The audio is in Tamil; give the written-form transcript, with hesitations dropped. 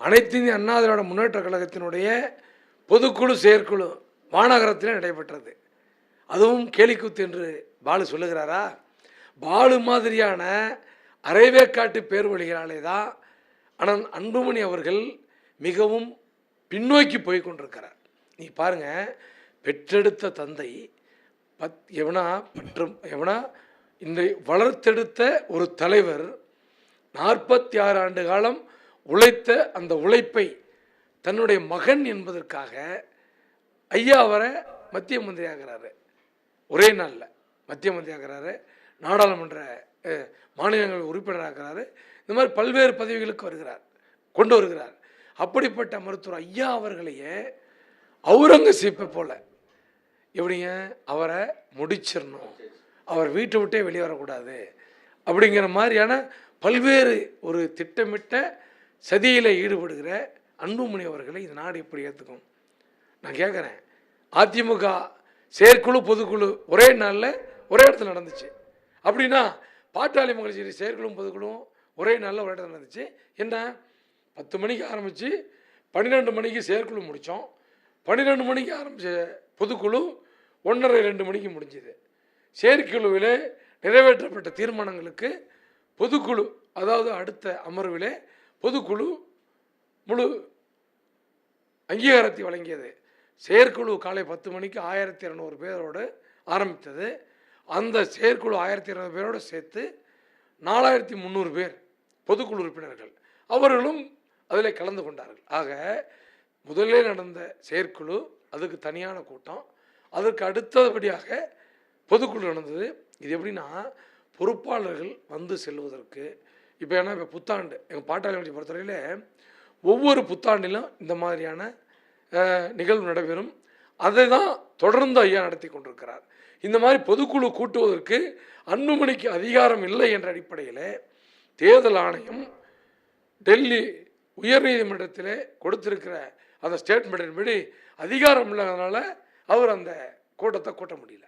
அனைத்து இந்திய அண்ணா திராவிட முன்னேற்ற கழகத்தினுடைய பொதுக்குழு செயற்குழு மாநகரத்தில் நடைபெற்றது. அதுவும் கேலிக்கூத்து என்று பாலு சொல்லுகிறாரா? பாலு மாதிரியான அரைவேக்காட்டு பேர் வழிகளாலே தான் ஆனால் அன்புமணி அவர்கள் மிகவும் பின்னோக்கி போய் கொண்டிருக்கிறார். நீ பாருங்க, பெற்றெடுத்த தந்தை எவனா இந்த வளர்த்தெடுத்த ஒரு தலைவர் 46 ஆண்டு காலம் உழைத்த அந்த உழைப்பை தன்னுடைய மகன் என்பதற்காக ஐயா அவரை மத்திய மந்திரி ஆகிறாரு. ஒரே நாளில் மத்திய மந்திரி ஆகிறாரு, நாடாளுமன்ற மாநிலங்கள் உறுப்பினராகிறாரு. இந்த மாதிரி பல்வேறு பதவிகளுக்கு கொண்டு வருகிறார். அப்படிப்பட்ட மருத்துவர் ஐயா அவர்களையே அவுரங்கசீப்பை போல எப்படிங்க அவரை முடிச்சிடணும், அவர் வீட்டை விட்டே வெளியே வரக்கூடாது அப்படிங்கிற மாதிரியான பல்வேறு ஒரு திட்டமிட்ட சதியில் ஈடுபடுகிற அன்புமணி அவர்களை இந்த நாடு எப்படி ஏற்றுக்கும்? நான் கேட்குறேன். அதிமுக செயற்குழு பொதுக்குழு ஒரே நாளில் ஒரே இடத்துல நடந்துச்சு. அப்படின்னா பாட்டாளி மக்கள் கட்சி செயற்குழுவும் பொதுக்குழுவும் ஒரே நாளில் ஒரே இடத்துல நடந்துச்சு. என்ன 10 மணிக்கு ஆரம்பித்து 12 மணிக்கு செயற்குழு முடித்தோம். 12 மணிக்கு ஆரம்பித்த பொதுக்குழு 1:30-2 மணிக்கு முடிஞ்சுது. செயற்குழுவில் நிறைவேற்றப்பட்ட தீர்மானங்களுக்கு பொதுக்குழு, அதாவது அடுத்த அமர்வில் பொதுக்குழு முழு அங்கீகாரத்தை வழங்கியது. செயற்குழு காலை 10 மணிக்கு 1200 பேரோடு ஆரம்பித்தது. அந்த செயற்குழு 1200 பேரோடு சேர்த்து 4300 பேர் பொதுக்குழு உறுப்பினர்கள், அவர்களும் அதில் கலந்து கொண்டார்கள். ஆக முதலில் நடந்த செயற்குழு, அதுக்கு தனியான கூட்டம், அதற்கு அடுத்தபடியாக பொதுக்குழு நடந்தது. இது எப்படின்னா, பொறுப்பாளர்கள் வந்து செல்வதற்கு இப்போ புத்தாண்டு எங்கள் பாட்டாளி கட்சி பொறுத்தவரையில் ஒவ்வொரு புத்தாண்டிலும் இந்த மாதிரியான நிகழ்வு நடைபெறும். அதை தான் தொடர்ந்து ஐயா நடத்தி கொண்டிருக்கிறார். இந்த மாதிரி பொதுக்குழு கூட்டுவதற்கு அன்புமணிக்கு அதிகாரம் இல்லை என்ற அடிப்படையில் தேர்தல் ஆணையம் டெல்லி உயர்நீதிமன்றத்தில் கொடுத்திருக்கிற அந்த ஸ்டேட்மெண்ட்டின்படி அதிகாரம் இல்லாதனால அவர் அந்த கூட்டத்தை கூட்ட முடியல.